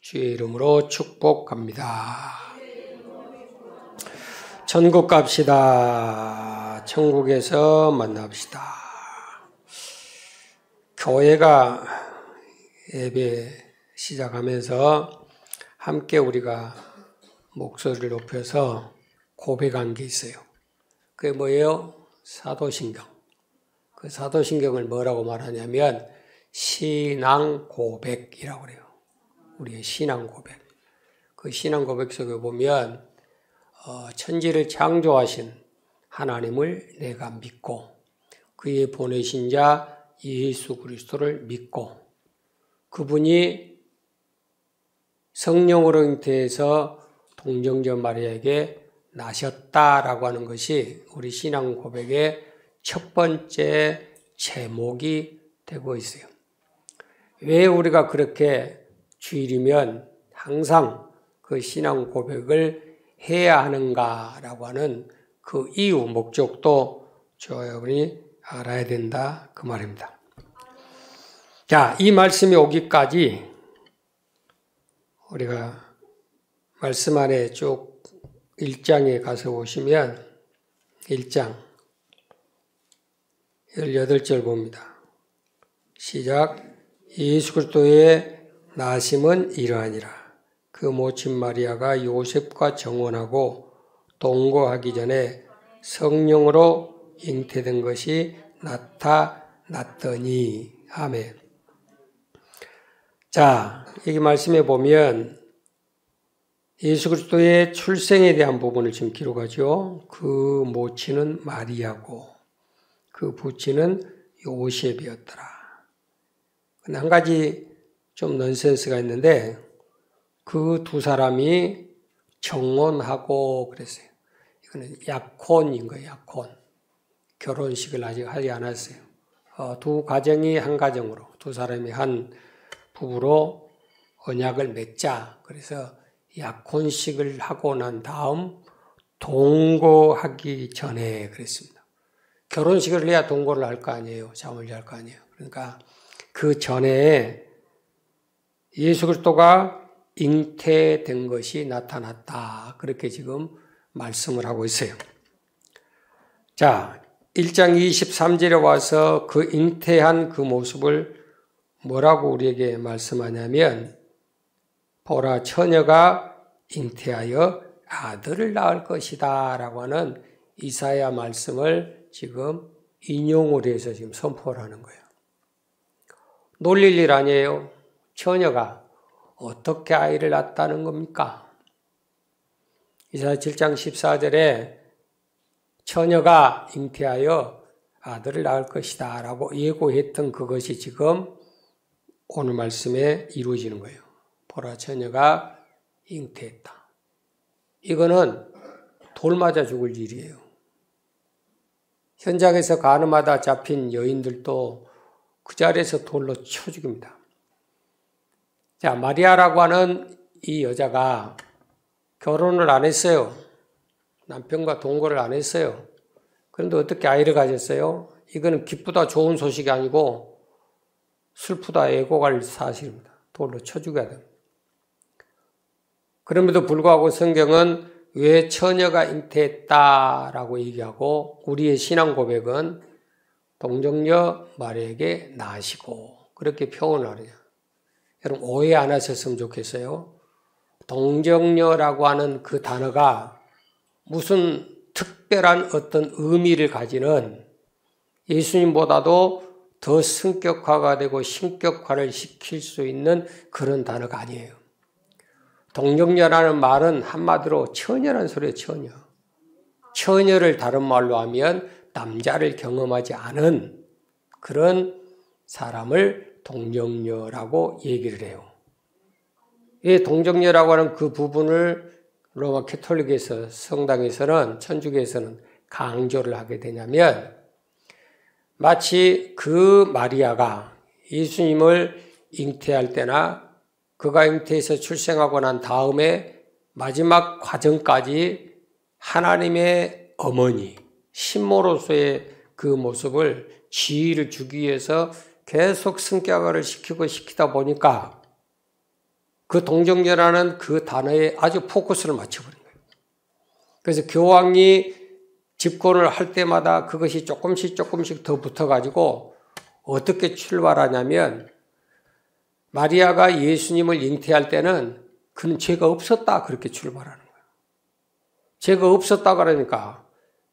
주의 이름으로 축복합니다. 천국 갑시다. 천국에서 만납시다. 교회가 예배 시작하면서 함께 우리가 목소리를 높여서 고백한 게 있어요. 그게 뭐예요? 사도신경. 그 사도신경을 뭐라고 말하냐면 신앙 고백이라고 그래요. 우리의 신앙 고백. 그 신앙 고백 속에 보면 천지를 창조하신 하나님을 내가 믿고 그의 보내신 자 예수 그리스도를 믿고 그분이 성령으로 잉태해서 동정녀 마리아에게 나셨다라고 하는 것이 우리 신앙 고백의 첫 번째 제목이 되고 있어요. 왜 우리가 그렇게 주일이면 항상 그 신앙 고백을 해야 하는가라고 하는 그 이유, 목적도 저와 여러분이 알아야 된다 그 말입니다. 자, 이 말씀이 오기까지 우리가 말씀 안에 쭉 1장에 가서 보시면 1장 18절 봅니다. 시작. 예수 그리스도의 나심은 이러하니라. 그 모친 마리아가 요셉과 정혼하고 동거하기 전에 성령으로 잉태된 것이 나타났더니. 아멘. 자, 여기 말씀에 보면 예수 그리스도의 출생에 대한 부분을 지금 기록하죠. 그 모친은 마리아고 그 부친은 요셉이었더라. 근데 한 가지 좀 넌센스가 있는데 그 두 사람이 정혼하고 그랬어요. 이거는 약혼인 거예요. 약혼. 결혼식을 아직 하지 않았어요. 두 가정이 한 가정으로 두 사람이 한 부부로 언약을 맺자. 그래서 약혼식을 하고 난 다음 동거하기 전에 그랬습니다. 결혼식을 해야 동거를 할 거 아니에요. 잠을 잘 거 아니에요. 그러니까 그 전에 예수 그리스도가 잉태된 것이 나타났다. 그렇게 지금 말씀을 하고 있어요. 자, 1장 23절에 와서 그 잉태한 그 모습을 뭐라고 우리에게 말씀하냐면 보라 처녀가 잉태하여 아들을 낳을 것이다 라고 하는 이사야 말씀을 지금 인용을 해서 지금 선포를 하는 거예요. 놀릴 일 아니에요. 처녀가 어떻게 아이를 낳았다는 겁니까? 이사야 7장 14절에 처녀가 잉태하여 아들을 낳을 것이다 라고 예고했던 그것이 지금 오늘 말씀에 이루어지는 거예요. 보라 처녀가 잉태했다. 이거는 돌 맞아 죽을 일이에요. 현장에서 가늠하다 잡힌 여인들도 그 자리에서 돌로 쳐 죽입니다. 자, 마리아라고 하는 이 여자가 결혼을 안 했어요. 남편과 동거를 안 했어요. 그런데 어떻게 아이를 가졌어요? 이거는 기쁘다 좋은 소식이 아니고 슬프다 애고갈 사실입니다. 돌로 쳐 죽여야 됩니다. 그럼에도 불구하고 성경은 왜 처녀가 잉태했다라고 얘기하고 우리의 신앙 고백은 동정녀 마리아에게 나시고 그렇게 표현을 하느냐. 여러분 오해 안 하셨으면 좋겠어요. 동정녀라고 하는 그 단어가 무슨 특별한 어떤 의미를 가지는 예수님보다도 더 성격화가 되고 신격화를 시킬 수 있는 그런 단어가 아니에요. 동정녀라는 말은 한마디로 처녀라는 소리예요. 처녀. 처녀를 다른 말로 하면 남자를 경험하지 않은 그런 사람을 동정녀라고 얘기를 해요. 이 동정녀라고 하는 그 부분을 로마 캐톨릭에서 성당에서는 천주교에서는 강조를 하게 되냐면 마치 그 마리아가 예수님을 잉태할 때나 그가 잉태해서 출생하고 난 다음에 마지막 과정까지 하나님의 어머니, 신모로서의 그 모습을 지위를 주기 위해서 계속 성격화를 시키다 보니까 그 동정녀라는 그 단어에 아주 포커스를 맞춰버린 거예요. 그래서 교황이 집권을 할 때마다 그것이 조금씩 더 붙어가지고 어떻게 출발하냐면 마리아가 예수님을 잉태할 때는 그는 죄가 없었다 그렇게 출발하는 거예요. 죄가 없었다 그러니까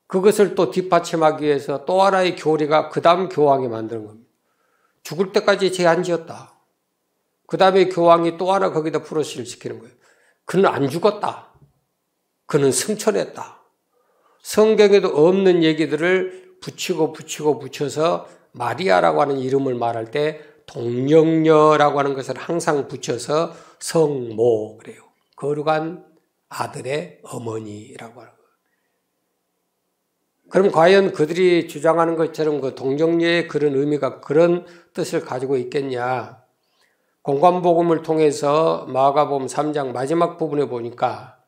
그것을 또 뒷받침하기 위해서 또 하나의 교리가 그 다음 교황이 만드는 겁니다. 죽을 때까지 죄 안 지었다. 그 다음에 교황이 또 하나 거기다 프로시를 시키는 거예요. 그는 안 죽었다. 그는 승천했다. 성경에도 없는 얘기들을 붙여서 마리아라고 하는 이름을 말할 때 동정녀라고 하는 것을 항상 붙여서 성모 그래요. 거룩한 아들의 어머니라고 하는 거예요. 그럼 과연 그들이 주장하는 것처럼 그 동정녀의 그런 의미가 그런 뜻을 가지고 있겠냐? 공관복음을 통해서 마가복음 3장 마지막 부분에 보니까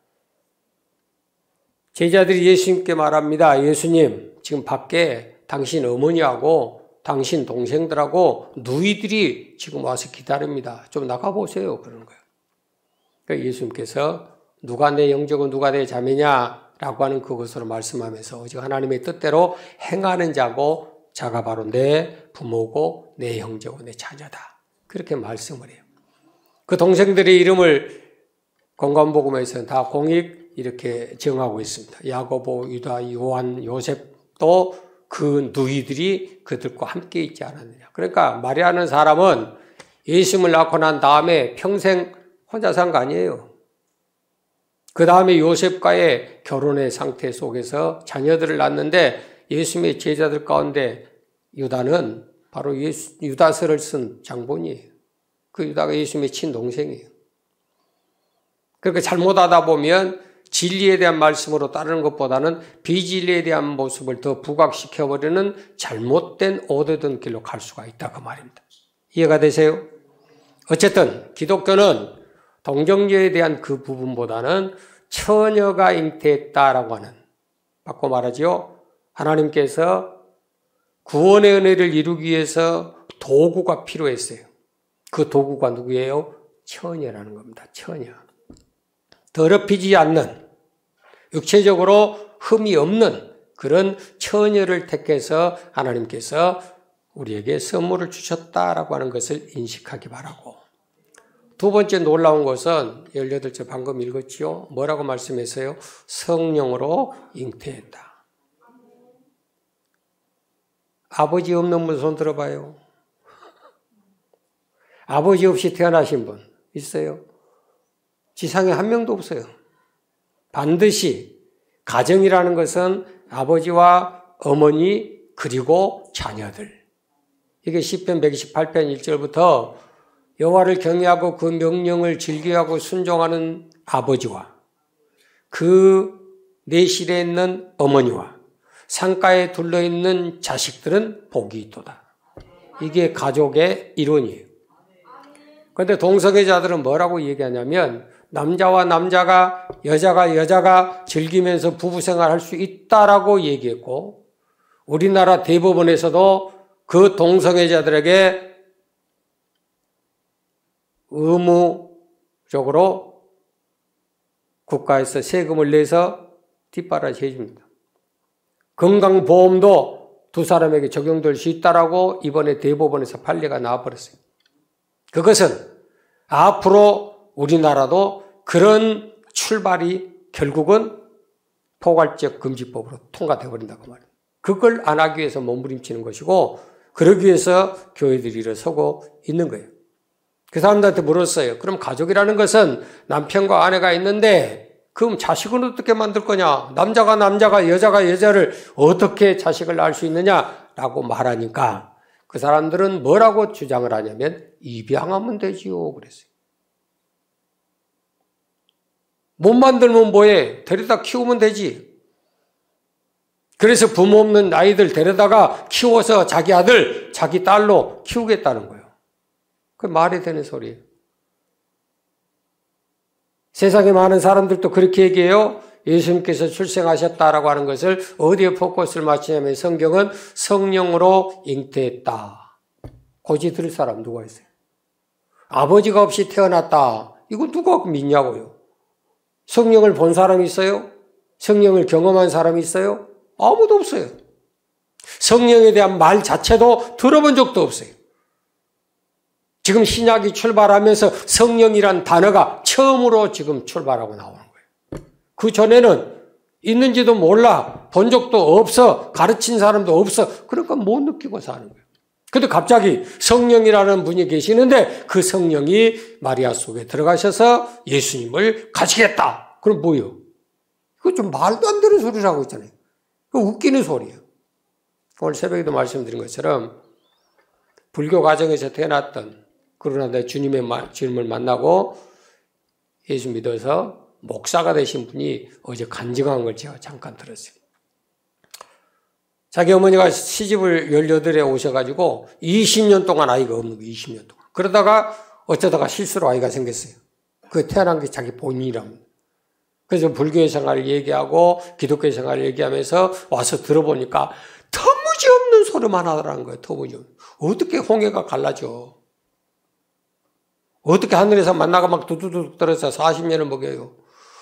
제자들이 예수님께 말합니다. 예수님, 지금 밖에 당신 어머니하고 당신 동생들하고 누이들이 지금 와서 기다립니다. 좀 나가보세요. 그러는 거예요. 그러니까 예수님께서 누가 내 형제고 누가 내 자매냐라고 하는 그것으로 말씀하면서 오직 하나님의 뜻대로 행하는 자고 자가 바로 내 부모고 내 형제고 내 자녀다. 그렇게 말씀을 해요. 그 동생들의 이름을 공관복음에서는 다 공익 이렇게 정하고 있습니다. 야고보, 유다, 요한, 요셉도 그 누이들이 그들과 함께 있지 않았느냐. 그러니까 마리아라는 사람은 예수님을 낳고 난 다음에 평생 혼자 산 거 아니에요. 그 다음에 요셉과의 결혼의 상태 속에서 자녀들을 낳는데 예수님의 제자들 가운데 유다는 바로 유다서를 쓴 장본이에요. 그 유다가 예수님의 친동생이에요. 그러니까 잘못하다 보면 진리에 대한 말씀으로 따르는 것보다는 비진리에 대한 모습을 더 부각시켜버리는 잘못된 오대된 길로 갈 수가 있다 그 말입니다. 이해가 되세요? 어쨌든 기독교는 동정녀에 대한 그 부분보다는 처녀가 잉태했다라고 하는, 바꿔 말하지요. 하나님께서 구원의 은혜를 이루기 위해서 도구가 필요했어요. 그 도구가 누구예요? 처녀라는 겁니다. 처녀. 더럽히지 않는, 육체적으로 흠이 없는 그런 처녀를 택해서 하나님께서 우리에게 선물을 주셨다라고 하는 것을 인식하기 바라고. 두 번째 놀라운 것은 18절 방금 읽었지요. 뭐라고 말씀했어요? 성령으로 잉태했다. 아버지 없는 분 손 들어봐요. 아버지 없이 태어나신 분 있어요? 지상에 한 명도 없어요. 반드시 가정이라는 것은 아버지와 어머니 그리고 자녀들. 이게 시편 128편 1절부터 여호와를 경외하고 그 명령을 즐겨하고 순종하는 아버지와 그 내실에 있는 어머니와 상가에 둘러있는 자식들은 복이 있도다. 이게 가족의 이론이에요. 그런데 동성애자들은 뭐라고 얘기하냐면 남자와 남자가 여자가 즐기면서 부부생활 할 수 있다라고 얘기했고 우리나라 대법원에서도 그 동성애자들에게 의무적으로 국가에서 세금을 내서 뒷바라지 해줍니다. 건강보험도 두 사람에게 적용될 수 있다라고 이번에 대법원에서 판례가 나와버렸어요. 그것은 앞으로 우리나라도 그런 출발이 결국은 포괄적 금지법으로 통과되어 버린다고 말이에요. 그걸 안 하기 위해서 몸부림치는 것이고 그러기 위해서 교회들이 일어서고 있는 거예요. 그 사람들한테 물었어요. 그럼 가족이라는 것은 남편과 아내가 있는데 그럼 자식은 어떻게 만들 거냐? 남자가 여자를 어떻게 자식을 낳을 수 있느냐라고 말하니까 그 사람들은 뭐라고 주장을 하냐면 입양하면 되지요. 그랬어요. 못 만들면 뭐해? 데려다 키우면 되지. 그래서 부모 없는 아이들 데려다가 키워서 자기 아들, 자기 딸로 키우겠다는 거예요. 그 말이 되는 소리예요. 세상에 많은 사람들도 그렇게 얘기해요. 예수님께서 출생하셨다라고 하는 것을 어디에 포커스를 맞추냐면 성경은 성령으로 잉태했다. 고지 들을 사람 누가 있어요? 아버지가 없이 태어났다. 이거 누가 믿냐고요. 성령을 본 사람이 있어요? 성령을 경험한 사람이 있어요? 아무도 없어요. 성령에 대한 말 자체도 들어본 적도 없어요. 지금 신약이 출발하면서 성령이란 단어가 처음으로 지금 출발하고 나오는 거예요. 그 전에는 있는지도 몰라, 본 적도 없어, 가르친 사람도 없어. 그러니까 못 느끼고 사는 거예요. 근데 갑자기 성령이라는 분이 계시는데 그 성령이 마리아 속에 들어가셔서 예수님을 가지겠다. 그럼 뭐예요? 이거 좀 말도 안 되는 소리를 하고 있잖아요. 이거 웃기는 소리예요. 오늘 새벽에도 말씀드린 것처럼 불교 가정에서 태어났던, 그러나 내 주님을 만나고 예수 믿어서 목사가 되신 분이 어제 간증한 걸 제가 잠깐 들었어요. 자기 어머니가 시집을 18에 오셔가지고 20년 동안 아이가 없는 거예요. 20년 동안. 그러다가 어쩌다가 실수로 아이가 생겼어요. 그 태어난 게 자기 본인이랍니다. 그래서 불교의 생활을 얘기하고 기독교의 생활을 얘기하면서 와서 들어보니까 터무지없는 소리만 하더라는 거예요. 터무지없는. 어떻게 홍해가 갈라져. 어떻게 하늘에서 만나가 막 두두둑 떨어져 40년을 먹여요.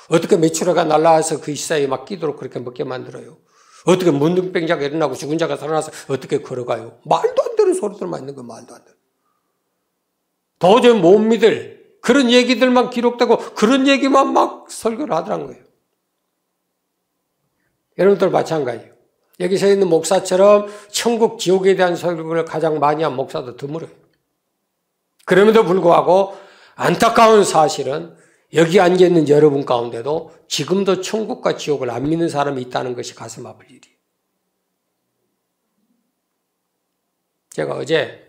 어떻게 메추라가 날라와서 그 사이에 막 끼도록 그렇게 먹게 만들어요. 어떻게 문둥병자가 일어나고 죽은 자가 살아나서 어떻게 걸어가요. 말도 안 되는 소리들만 있는 거예요. 말도 안 되는. 도저히 못 믿을 그런 얘기들만 기록되고 그런 얘기만 막 설교를 하더란 거예요. 여러분들 마찬가지예요. 여기 서 있는 목사처럼 천국 지옥에 대한 설교를 가장 많이 한 목사도 드물어요. 그럼에도 불구하고 안타까운 사실은 여기 앉아있는 여러분 가운데도 지금도 천국과 지옥을 안 믿는 사람이 있다는 것이 가슴 아플 일이에요. 제가 어제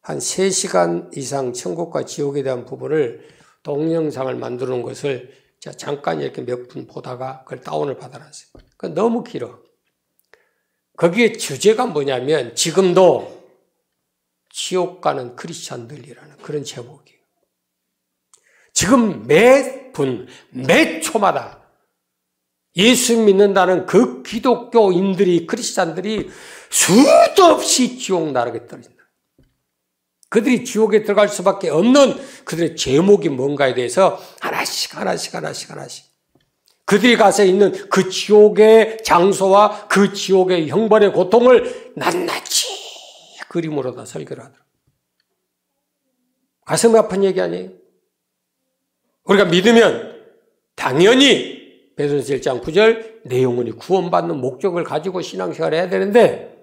한 3시간 이상 천국과 지옥에 대한 부분을 동영상을 만드는 것을 제가 잠깐 이렇게 몇 분 보다가 그걸 다운을 받아놨어요. 그건 너무 길어. 거기에 주제가 뭐냐면 지금도 지옥 가는 크리스찬들이라는 그런 제목이에요. 지금 매 분, 매 초마다 예수 믿는다는 그 기독교인들이, 크리스찬들이 수도 없이 지옥 나락에 떨어진다. 그들이 지옥에 들어갈 수밖에 없는 그들의 제목이 뭔가에 대해서 하나씩 그들이 가서 있는 그 지옥의 장소와 그 지옥의 형벌의 고통을 낱낱이 그림으로 다 설교를 하더라고요. 가슴이 아픈 얘기 아니에요? 우리가 믿으면 당연히 베드로서 1장 9절 내 영혼이 구원받는 목적을 가지고 신앙생활을 해야 되는데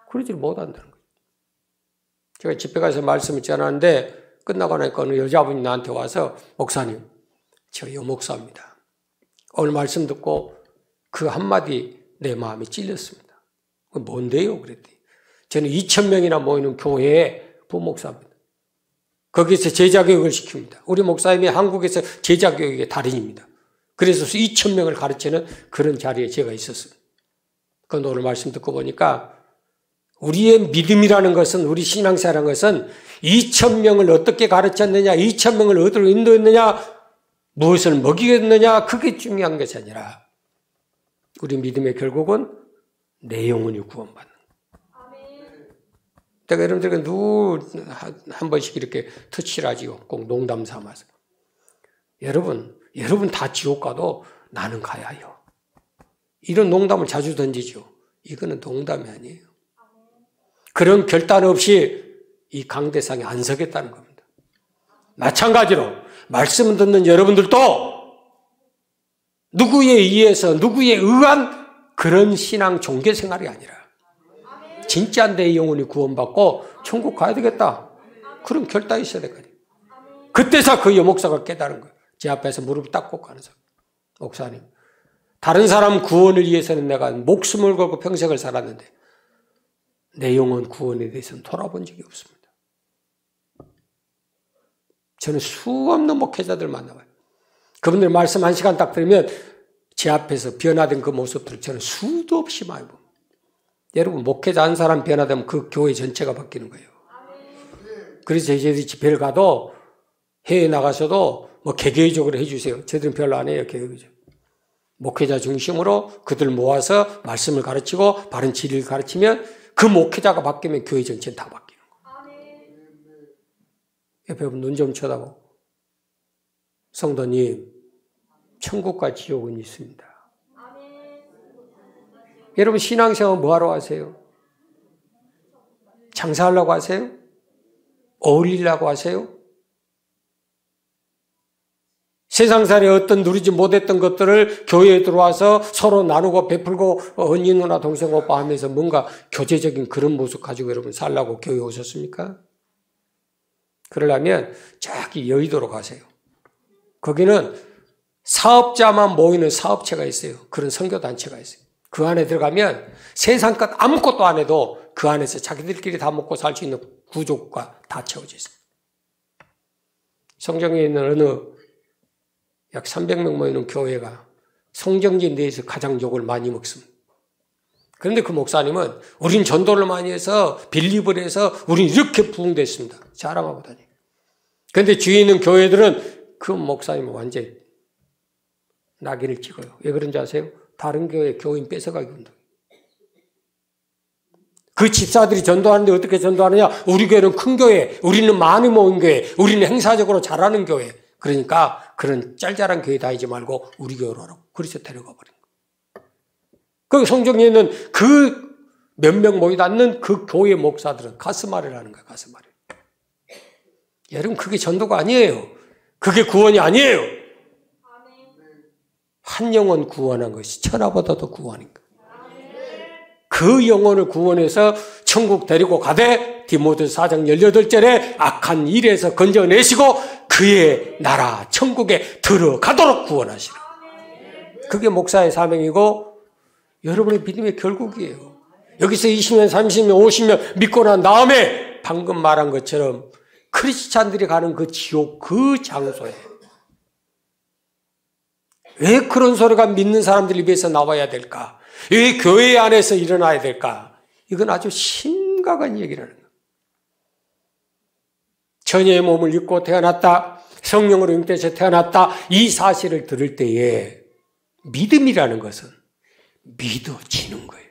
그러지 못한다는 거예요. 제가 집회 가서 말씀을 전하는데 끝나고 나니까 어느 여자분이 나한테 와서 목사님, 저 여목사입니다. 오늘 말씀 듣고 그 한마디 내 마음이 찔렸습니다. 뭔데요? 그랬더니 저는 2,000명이나 모이는 교회의 부목사입니다. 거기서 제자교육을 시킵니다. 우리 목사님이 한국에서 제자교육의 달인입니다. 그래서 2,000명을 가르치는 그런 자리에 제가 있었어요. 그런데 오늘 말씀 듣고 보니까 우리의 믿음이라는 것은, 우리 신앙생활이라는 것은 2,000명을 어떻게 가르쳤느냐, 2,000명을 어디로 인도했느냐, 무엇을 먹이겠느냐, 그게 중요한 것이 아니라 우리 믿음의 결국은 내 영혼이 구원받는 거예요. 내가 여러분들에게 한 번씩 이렇게 터치를 하지요. 꼭 농담 삼아서. 여러분 다 지옥 가도 나는 가야 해요. 이런 농담을 자주 던지죠. 이거는 농담이 아니에요. 그런 결단 없이 이 강대상에 안 서겠다는 겁니다. 마찬가지로 말씀을 듣는 여러분들도 누구에 의해서 누구에 의한 그런 신앙 종교 생활이 아니라 진짜 내 영혼이 구원받고 천국 가야 되겠다. 그런 결단이 있어야 될 거예요. 그때서 그 여목사가 깨달은 거예요. 제 앞에서 무릎을 딱 꿇고 하는 사람. 목사님, 다른 사람 구원을 위해서는 내가 목숨을 걸고 평생을 살았는데 내 영혼 구원에 대해서는 돌아본 적이 없습니다. 저는 수없는 목회자들 만나봐요. 그분들 말씀 1시간 딱 들으면 제 앞에서 변화된 그 모습들을 저는 수도 없이 많이 봅니다. 여러분, 목회자 한 사람 변화되면 그 교회 전체가 바뀌는 거예요. 그래서 저희들이 집회를 가도 해외에 나가서도 뭐 개개인적으로 해주세요. 저희들은 별로 안 해요. 개개인적으로. 목회자 중심으로 그들 모아서 말씀을 가르치고 바른 진리를 가르치면 그 목회자가 바뀌면 교회 전체는 다 바뀌는 거예요. 옆에 눈 좀 쳐다보고. 성도님, 천국과 지옥은 있습니다. 여러분 신앙생활 뭐하러 하세요? 장사하려고 하세요? 어울리려고 하세요? 세상살이 어떤 누리지 못했던 것들을 교회에 들어와서 서로 나누고 베풀고 언니 누나 동생 오빠 하면서 뭔가 교제적인 그런 모습 가지고 여러분 살라고 교회에 오셨습니까? 그러려면 저기 여의도로 가세요. 거기는 사업자만 모이는 사업체가 있어요. 그런 선교단체가 있어요. 그 안에 들어가면 세상 것 아무것도 안 해도 그 안에서 자기들끼리 다 먹고 살 수 있는 구조가 다 채워져 있어요. 성경에 있는 어느 약 300명 모이는 교회가 송정진 내에서 가장 욕을 많이 먹습니다. 그런데 그 목사님은 우린 전도를 많이 해서 빌립을 해서 우린 이렇게 부흥됐습니다. 자랑하고 다녀요. 그런데 주위에 있는 교회들은 그 목사님은 완전히 낙인을 찍어요. 왜 그런지 아세요? 다른 교회 교인 뺏어가기 운동. 그 집사들이 전도하는데 어떻게 전도하느냐? 우리 교회는 큰 교회, 우리는 많이 모인 교회, 우리는 행사적으로 잘하는 교회. 그러니까 그런 짤짤한 교회 다니지 말고 우리 교회로 하라고. 그래서 데려가 버린 거예요. 그 성경에 있는 그 몇 명 모이지 않는 그 교회 목사들은 가스마리를 하는 거예요. 가스마리. 여러분 그게 전도가 아니에요. 그게 구원이 아니에요. 한 영혼 구원한 것이 천하보다도 구원인 거예요. 그 영혼을 구원해서 천국 데리고 가되 디모데 4장 18절에 악한 일에서 건져내시고 그의 나라 천국에 들어가도록 구원하시라. 그게 목사의 사명이고 여러분의 믿음의 결국이에요. 여기서 20년, 30년, 50년 믿고 난 다음에 방금 말한 것처럼 크리스찬들이 가는 그 지옥 그 장소에 왜 그런 소리가 믿는 사람들 입에서 나와야 될까? 왜 교회 안에서 일어나야 될까? 이건 아주 심각한 얘기라는 거예요. 처녀의 몸을 입고 태어났다. 성령으로 잉태해서 태어났다. 이 사실을 들을 때에 믿음이라는 것은 믿어지는 거예요.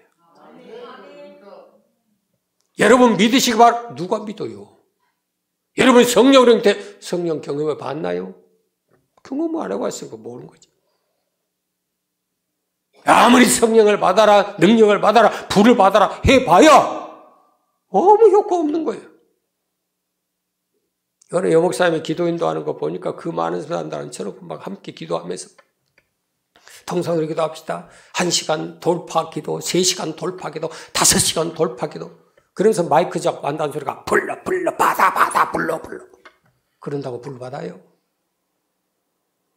여러분 믿으시기 바랍니다. 누가 믿어요? 여러분 성령으로 성령 경험을 봤나요? 경험을 안 해봤으니까 모르는 거지. 아무리 성령을 받아라, 능력을 받아라, 불을 받아라 해봐야 아무 효과 없는 거예요. 여러 여목사님이 기도인도 하는 거 보니까 그 많은 사람들처럼 막 함께 기도하면서 통성으로 기도합시다. 1시간 돌파 기도, 3시간 돌파 기도, 5시간 돌파 기도. 그러면서 마이크 잡고 한다는 소리가 불러 받아 불러 그런다고 불 받아요?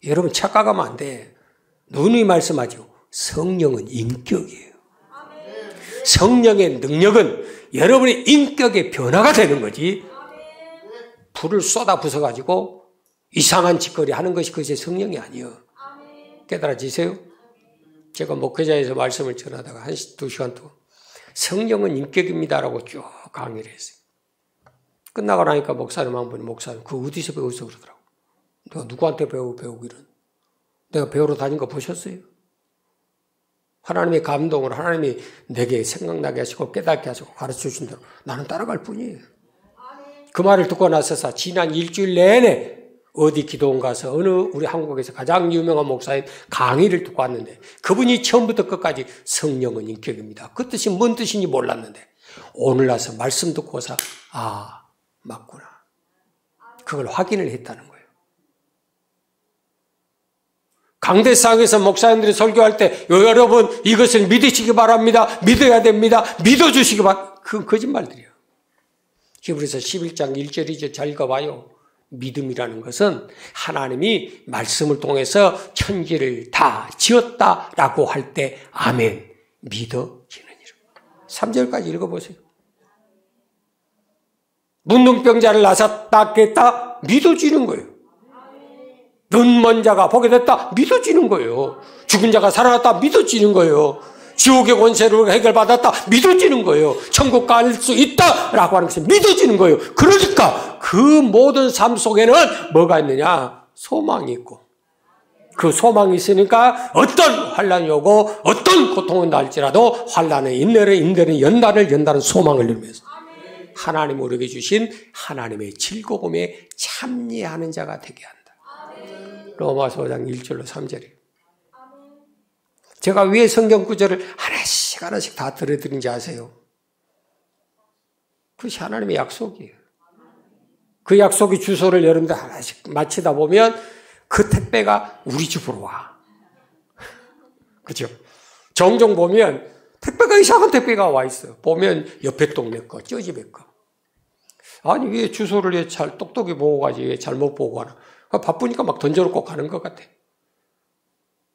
여러분 착각하면 안 돼. 누누이 말씀하죠. 성령은 인격이에요. 성령의 능력은 여러분의 인격의 변화가 되는 거지. 불을 쏟아 부숴가지고 이상한 짓거리 하는 것이 그것이 성령이 아니에요. 깨달아지세요? 제가 목회자에서 말씀을 전하다가 2시간 동안 성령은 인격입니다라고 쭉 강의를 했어요. 끝나고 나니까 목사님 한 분이 목사님 그거 어디서 배웠어 그러더라고. 내가 누구한테 배우기는. 내가 배우러 다닌 거 보셨어요? 하나님의 감동을 하나님이 내게 생각나게 하시고 깨닫게 하시고 가르쳐주신 대로 나는 따라갈 뿐이에요. 그 말을 듣고 나서서 지난 일주일 내내 어디 기도원 가서 어느 우리 한국에서 가장 유명한 목사인 강의를 듣고 왔는데 그분이 처음부터 끝까지 성령은 인격입니다. 그 뜻이 뭔 뜻인지 몰랐는데 오늘 와서 말씀 듣고서 아 맞구나. 그걸 확인을 했다는 거예요. 강대상에서 목사님들이 설교할 때 여러분 이것을 믿으시기 바랍니다. 믿어야 됩니다. 믿어주시기 바랍니다. 그건 거짓말들이에요. 히브리서 11장 1절 2절 잘 읽어봐요. 믿음이라는 것은 하나님이 말씀을 통해서 천지를 다 지었다라고 할 때 아멘 믿어지느니라. 3절까지 읽어보세요. 문둥병자를 나섰다 깼다 믿어지는 거예요. 눈먼 자가 보게 됐다 믿어지는 거예요. 죽은 자가 살아났다 믿어지는 거예요. 지옥의 권세를 해결받았다 믿어지는 거예요. 천국 갈 수 있다라고 하는 것이 믿어지는 거예요. 그러니까 그 모든 삶 속에는 뭐가 있느냐? 소망이 있고 그 소망이 있으니까 어떤 환난이 오고 어떤 고통은 날지라도 환난의 인내는 연단은 소망을 이루면서 하나님 우리에게 주신 하나님의 즐거움에 참여하는 자가 되게 한다. 로마서 5장 1절로 3절이에요. 제가 왜 성경 구절을 하나씩 다 들어드린지 아세요? 그것이 하나님의 약속이에요. 그 약속의 주소를 여러분들 하나씩 마치다 보면 그 택배가 우리 집으로 와. 그죠? 종종 보면 택배가 이상한 택배가 와 있어요. 보면 옆에 동네 거, 저 집에 거. 아니, 왜 주소를 왜 잘 똑똑히 보고 가지, 왜 잘못 보고 가나. 바쁘니까 막 던져놓고 가는 것 같아.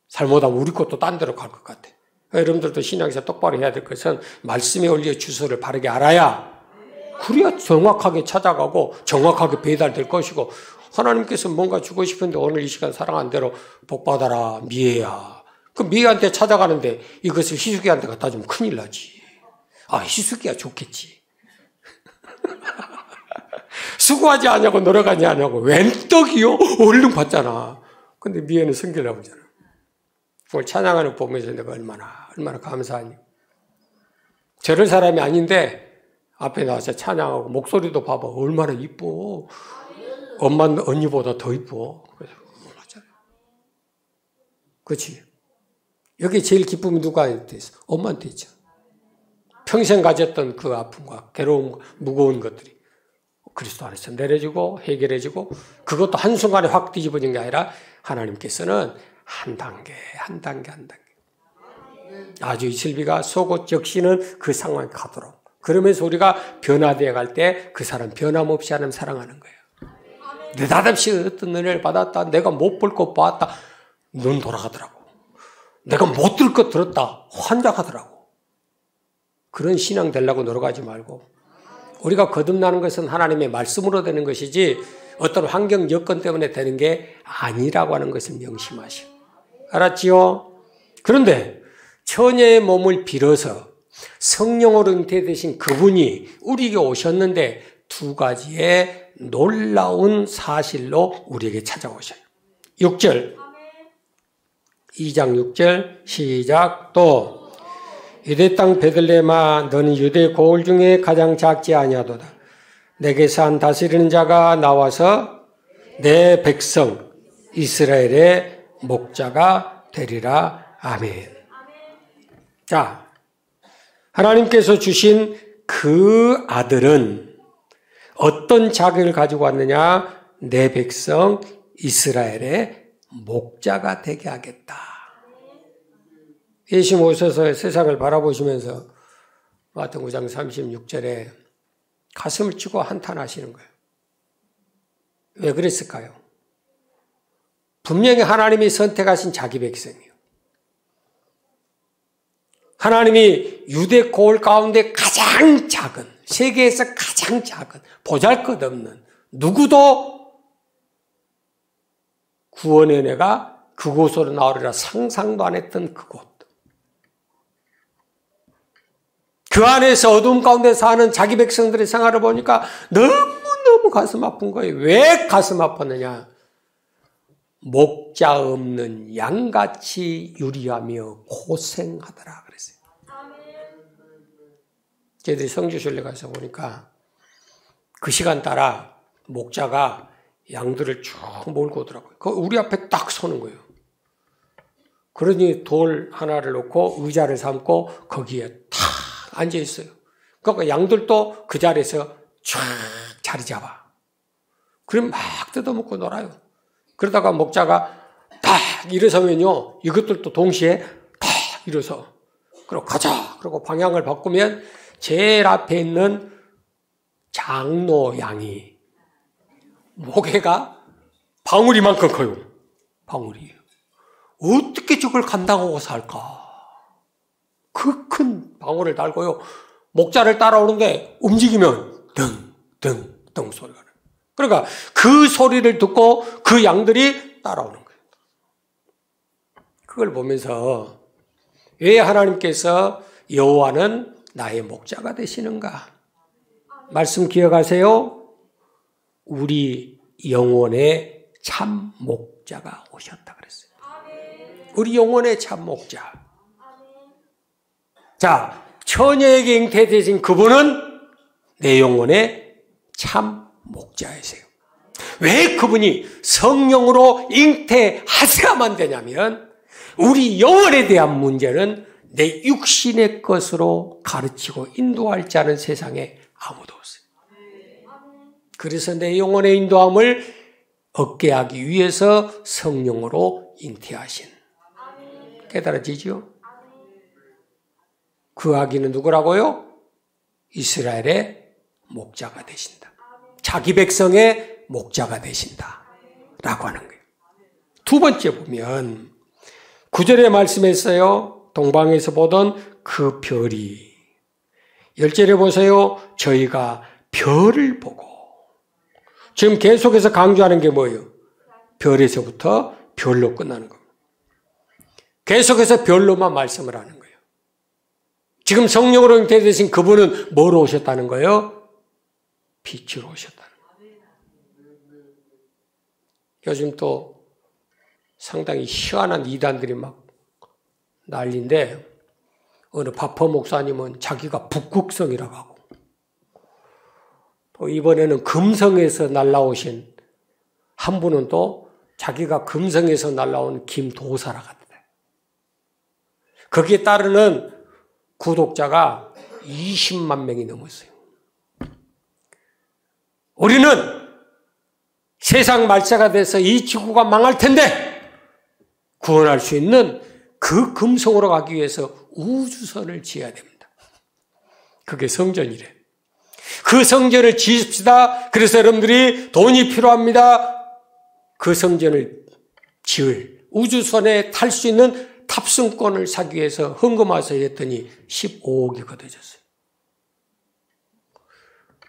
잘못하면 우리 것도 딴 데로 갈 것 같아. 여러분들도 신앙에서 똑바로 해야 될 것은 말씀에 올려 주소를 바르게 알아야 그래야 정확하게 찾아가고 정확하게 배달될 것이고 하나님께서 뭔가 주고 싶은데 오늘 이 시간 사랑한 대로 복 받아라 미애야. 그 미애한테 찾아가는데 이것을 희숙이한테 갖다 주면 큰일 나지. 아, 희숙이야 좋겠지. 수고하지 않냐고 노력하지 않냐고 웬 떡이요? 얼른 받잖아. 근데 미애는 성결나 보잖아. 그걸 찬양하는 보면서 내가 얼마나 감사하니. 저런 사람이 아닌데 앞에 나와서 찬양하고 목소리도 봐봐. 얼마나 이뻐. 엄마 언니보다 더 이뻐. 맞잖아요. 그렇지. 여기 제일 기쁨이 누구한테 있어? 엄마한테 있죠. 평생 가졌던 그 아픔과 괴로움, 무거운 것들이 그리스도 안에서 내려지고 해결해지고 그것도 한순간에 확 뒤집어진 게 아니라 하나님께서는 한 단계 아주 이슬비가 속옷 적시는 그 상황에 가도록 그러면서 우리가 변화되어 갈 때 그 사람 변함없이 하나님 사랑하는 거예요. 느닷없이 어떤 은혜를 받았다. 내가 못 볼 것 봤다. 눈 돌아가더라고. 내가 못 들 것 들었다. 환장하더라고. 그런 신앙 되려고 노력하지 말고 우리가 거듭나는 것은 하나님의 말씀으로 되는 것이지 어떤 환경 여건 때문에 되는 게 아니라고 하는 것을 명심하시오. 알았지요? 그런데 처녀의 몸을 빌어서 성령으로 잉태되신 그분이 우리에게 오셨는데 두 가지의 놀라운 사실로 우리에게 찾아오셔요. 6절 2장 6절 시작. 또 유대 땅 베들레헴아 너는 유대 고을 중에 가장 작지 아니하도다. 내게서 한 다스리는 자가 나와서 내 백성 이스라엘의 목자가 되리라. 아멘. 자, 하나님께서 주신 그 아들은 어떤 자격을 가지고 왔느냐? 내 백성 이스라엘의 목자가 되게 하겠다. 예수님 오셔서 세상을 바라보시면서 마태복음 9장 36절에 가슴을 치고 한탄하시는 거예요. 왜 그랬을까요? 분명히 하나님이 선택하신 자기 백성이에요. 하나님이 유대 고을 가운데 가장 작은, 세계에서 가장 작은, 보잘것없는 누구도 구원의 은혜가 그곳으로 나오리라 상상도 안 했던 그곳. 그 안에서 어두움 가운데 사는 자기 백성들의 생활을 보니까 너무너무 가슴 아픈 거예요. 왜 가슴 아팠느냐? 목자 없는 양같이 유리하며 고생하더라 그랬어요. 저희들이 성지순례 가서 보니까 그 시간 따라 목자가 양들을 쭉 몰고 오더라고요. 우리 앞에 딱 서는 거예요. 그러니 돌 하나를 놓고 의자를 삼고 거기에 탁 앉아 있어요. 그러니까 양들도 그 자리에서 쫙 자리 잡아. 그럼 막 뜯어먹고 놀아요. 그러다가 목자가 딱 일어서면요, 이것들도 동시에 딱 일어서. 그리고 가자. 그리고 방향을 바꾸면 제일 앞에 있는 장로 양이 목에가 방울이만큼 커요. 방울이. 어떻게 저걸 감당하고 살까? 그 큰 방울을 달고요. 목자를 따라오는데 움직이면 덩덩덩 소리가 나요. 그러니까 그 소리를 듣고 그 양들이 따라오는 거예요. 그걸 보면서 왜 하나님께서 여호와는 나의 목자가 되시는가? 말씀 기억하세요? 우리 영혼의 참 목자가 오셨다 그랬어요. 우리 영혼의 참 목자. 자, 처녀에게 잉태되신 그분은 내 영혼의 참 목자이세요. 왜 그분이 성령으로 잉태하셔야만 되냐면 우리 영혼에 대한 문제는 내 육신의 것으로 가르치고 인도할 자는 세상에 아무도 없어요. 그래서 내 영혼의 인도함을 얻게 하기 위해서 성령으로 잉태하신. 깨달아지죠? 그 아기는 누구라고요? 이스라엘의 목자가 되신다. 자기 백성의 목자가 되신다. 라고 하는 거예요. 두 번째 보면 9절의 말씀했어요. 동방에서 보던 그 별이. 10절에 보세요. 저희가 별을 보고. 지금 계속해서 강조하는 게 뭐예요? 별에서부터 별로 끝나는 겁니다. 계속해서 별로만 말씀을 하는 거예요. 지금 성령으로 잉태되신 그분은 뭐로 오셨다는 거예요? 빛으로 오셨다는 거예요. 요즘 또 상당히 희한한 이단들이 막 난리인데 어느 바퍼 목사님은 자기가 북극성이라고 하고 또 이번에는 금성에서 날라오신 한 분은 또 자기가 금성에서 날라온 김도사라 같다. 거기에 따르는 구독자가 20만 명이 넘었어요. 우리는 세상 말세가 돼서 이 지구가 망할 텐데 구원할 수 있는 그 금성으로 가기 위해서 우주선을 지어야 됩니다. 그게 성전이래. 그 성전을 지읍시다. 그래서 여러분들이 돈이 필요합니다. 그 성전을 지을 우주선에 탈 수 있는 탑승권을 사기 위해서 헌금하세요 했더니 15억이 거둬졌어요.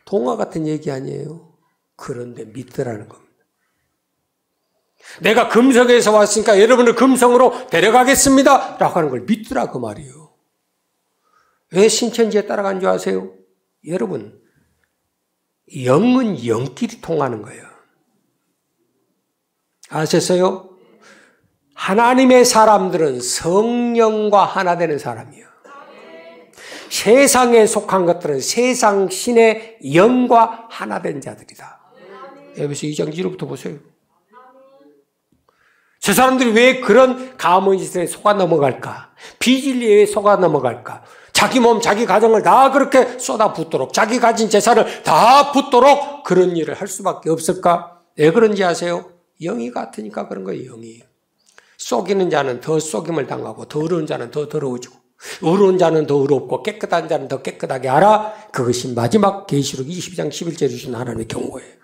동화 같은 얘기 아니에요. 그런데 믿으라는 겁니다. 내가 금성에서 왔으니까 여러분을 금성으로 데려가겠습니다. 라고 하는 걸 믿으라 그 말이에요. 왜 신천지에 따라간 줄 아세요? 여러분, 영은 영끼리 통하는 거예요. 아셨어요? 하나님의 사람들은 성령과 하나 되는 사람이에요. 세상에 속한 것들은 세상 신의 영과 하나 된 자들이다. 에베소 2장 1절부터 보세요. 저 사람들이 왜 그런 가문짓에 속아 넘어갈까? 비진리에 속아 넘어갈까? 자기 몸, 자기 가정을 다 그렇게 쏟아붓도록, 자기 가진 재산을 다 붓도록 그런 일을 할 수밖에 없을까? 왜 그런지 아세요? 영이 같으니까 그런 거예요, 영이. 속이는 자는 더 속임을 당하고, 더러운 자는 더 더러워지고, 의로운 자는 더 의롭고, 깨끗한 자는 더 깨끗하게 알아. 그것이 마지막 계시록 22장 11절에 주신 하나님의 경고예요.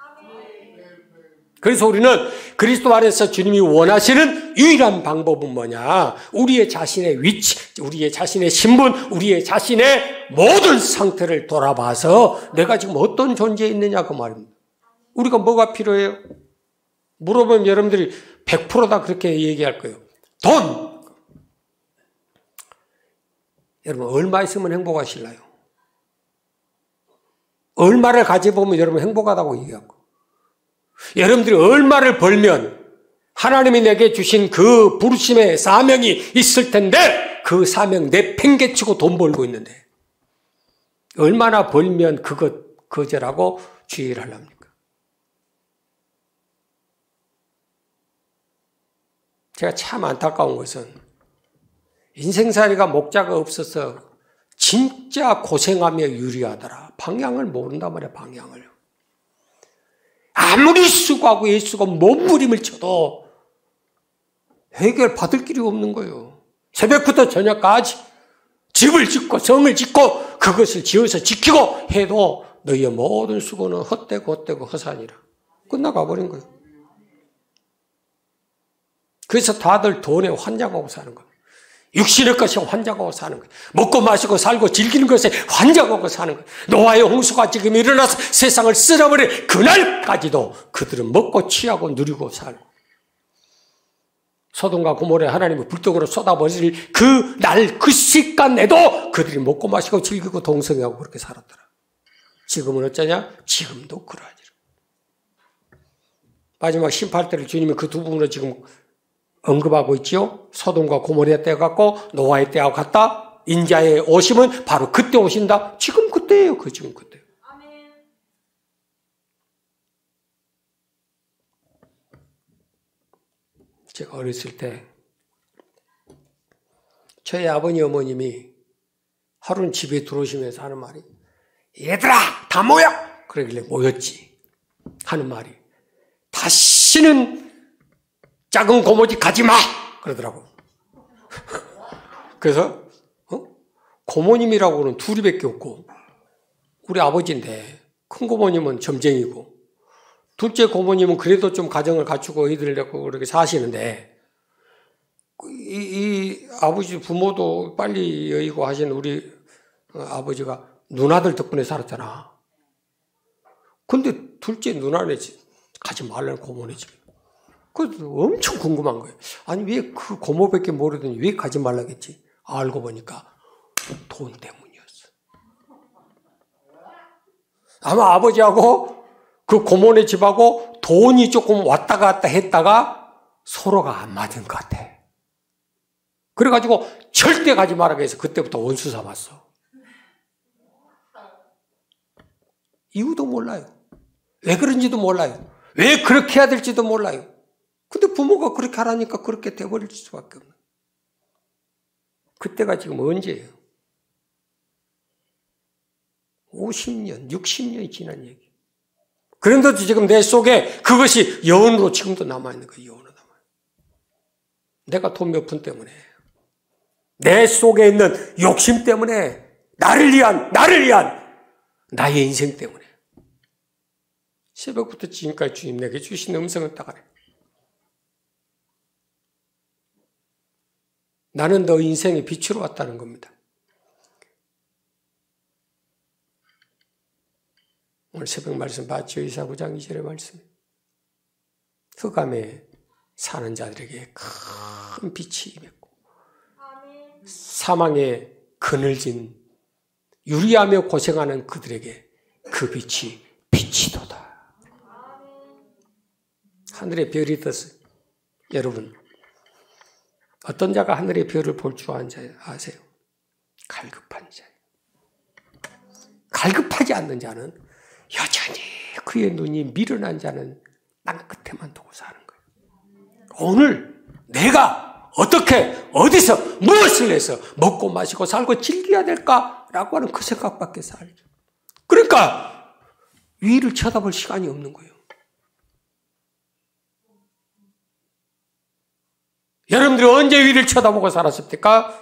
그래서 우리는 그리스도 안에서 주님이 원하시는 유일한 방법은 뭐냐? 우리의 자신의 위치, 우리의 자신의 신분, 우리의 자신의 모든 상태를 돌아봐서 내가 지금 어떤 존재에 있느냐 그 말입니다. 우리가 뭐가 필요해요? 물어보면 여러분들이 100%다 그렇게 얘기할 거예요. 돈! 여러분 얼마 있으면 행복하실래요? 얼마를 가져보면 여러분 행복하다고 얘기하고 여러분들이 얼마를 벌면 하나님이 내게 주신 그 부르심의 사명이 있을 텐데 그 사명 내팽개치고 돈 벌고 있는데 얼마나 벌면 그것 거절하고 주의를 하랍니까? 제가 참 안타까운 것은 인생살이가 목자가 없어서 진짜 고생하며 유리하더라. 방향을 모른단 말이야, 방향을. 아무리 수고하고 예수가 몸부림을 쳐도 해결 받을 길이 없는 거예요. 새벽부터 저녁까지 집을 짓고 성을 짓고 그것을 지어서 지키고 해도 너희의 모든 수고는 헛되고 허산이라. 끝나가 버린 거예요. 그래서 다들 돈에 환장하고 사는 거예요. 육신의 것에 환장하고 사는 거예요. 먹고 마시고 살고 즐기는 것에 환장하고 사는 거예요. 노아의 홍수가 지금 일어나서 세상을 쓸어버릴 그날까지도 그들은 먹고 취하고 누리고 살고 소돔과 고모라에 하나님이 불떡으로 쏟아버릴 그 날 그 시간에도 그들이 먹고 마시고 즐기고 동성애하고 그렇게 살았더라. 지금은 어쩌냐? 지금도 그러하지. 마지막 심판 때를 주님이 그 두 부분을 지금 언급하고 있죠. 소돔과 고모리아 때가 같고 노아의 때하고 같다. 인자의 오심은 바로 그때 오신다. 지금 그때예요. 지금 그때. 제가 어렸을 때 저희 아버지 어머님이 하루는 집에 들어오시면서 하는 말이 얘들아 다 모여! 그러길래 모였지. 하는 말이 다시는 작은 고모집 가지 마! 그러더라고. 그래서 고모님이라고는 둘이밖에 없고 우리 아버지인데 큰 고모님은 점쟁이고 둘째 고모님은 그래도 좀 가정을 갖추고 애들 낳고 그렇게 사시는데 이 아버지 부모도 빨리 여의고 하신 우리 아버지가 누나들 덕분에 살았잖아. 근데 둘째 누나네 집 가지 말라는 고모네 집에. 그래서 엄청 궁금한 거예요. 아니 왜 그 고모밖에 모르더니 왜 가지 말라겠지? 알고 보니까 돈 때문이었어. 아마 아버지하고 그 고모네 집하고 돈이 조금 왔다 갔다 했다가 서로가 안 맞은 것 같아. 그래가지고 절대 가지 말라고 해서 그때부터 원수 삼았어. 이유도 몰라요. 왜 그런지도 몰라요. 왜 그렇게 해야 될지도 몰라요. 근데 부모가 그렇게 하라니까 그렇게 돼버릴 수밖에 없는. 그때가 지금 언제예요? 50년, 60년이 지난 얘기. 그런데도 지금 내 속에 그것이 여운으로 지금도 남아있는 거예요. 여운으로 남아요. 내가 돈 몇 푼 때문에. 내 속에 있는 욕심 때문에. 나를 위한 나의 인생 때문에. 새벽부터 지금까지 주님 내게 주신 음성을 따라해. 나는 너 인생의 빛으로 왔다는 겁니다. 오늘 새벽 말씀 봤죠? 이사 9장 2절의 말씀. 흑암에 사는 자들에게 큰 빛이 임했고 사망에 그늘진 유리하며 고생하는 그들에게 그 빛이 빛이도다. 하늘의 별이 떴어요. 여러분 어떤 자가 하늘의 별을 볼 줄 아세요? 갈급한 자예요. 갈급하지 않는 자는 여전히 그의 눈이 미련한 자는 땅 끝에만 두고 사는 거예요. 오늘 내가 어떻게 어디서 무엇을 해서 먹고 마시고 살고 즐겨야 될까라고 하는 그 생각밖에 살죠. 그러니까 위를 쳐다볼 시간이 없는 거예요. 여러분들이 언제 위를 쳐다보고 살았습니까?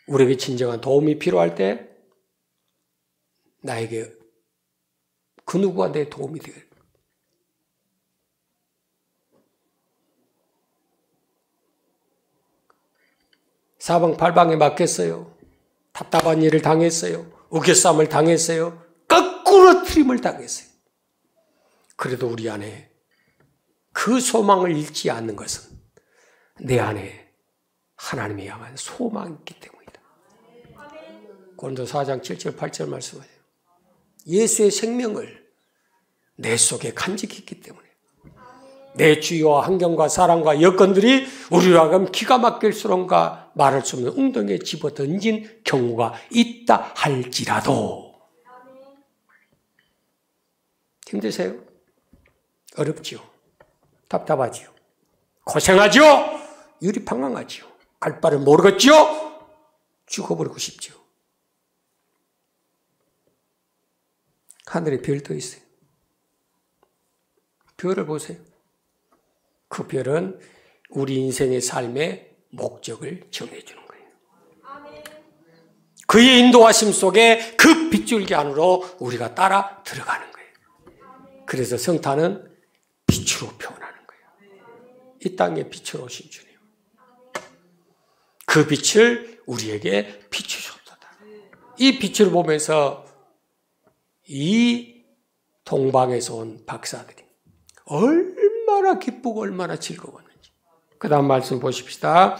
우리에게 진정한 도움이 필요할 때 나에게 그 누구가 내 도움이 되겠다. 사방팔방에 막혔어요. 답답한 일을 당했어요. 우겨싸움을 당했어요. 거꾸로 트림을 당했어요. 그래도 우리 안에 그 소망을 잃지 않는 것은 내 안에 하나님을 향한 소망이 있기 때문이다. 고린도서 4장 7절 8절 말씀하세요. 예수의 생명을 내 속에 간직했기 때문에 내 주위와 환경과 사람과 여건들이 우리로 하여금 기가 막힐수록과 말할 수 없는 웅덩이에 집어던진 경우가 있다 할지라도 힘드세요? 어렵지요. 답답하지요. 고생하지요. 유리방황하지요. 갈 바를 모르겠지요. 죽어버리고 싶지요. 하늘에 별 떠 있어요. 별을 보세요. 그 별은 우리 인생의 삶의 목적을 정해주는 거예요. 그의 인도하심 속에 그 빗줄기 안으로 우리가 따라 들어가는 거예요. 그래서 성탄은 빛으로 표현하는 거예요. 이 땅에 빛으로 오신 주님. 그 빛을 우리에게 비추셨다. 이 빛을 보면서 이 동방에서 온 박사들이 얼마나 기쁘고 얼마나 즐거웠는지. 그 다음 말씀 보십시다.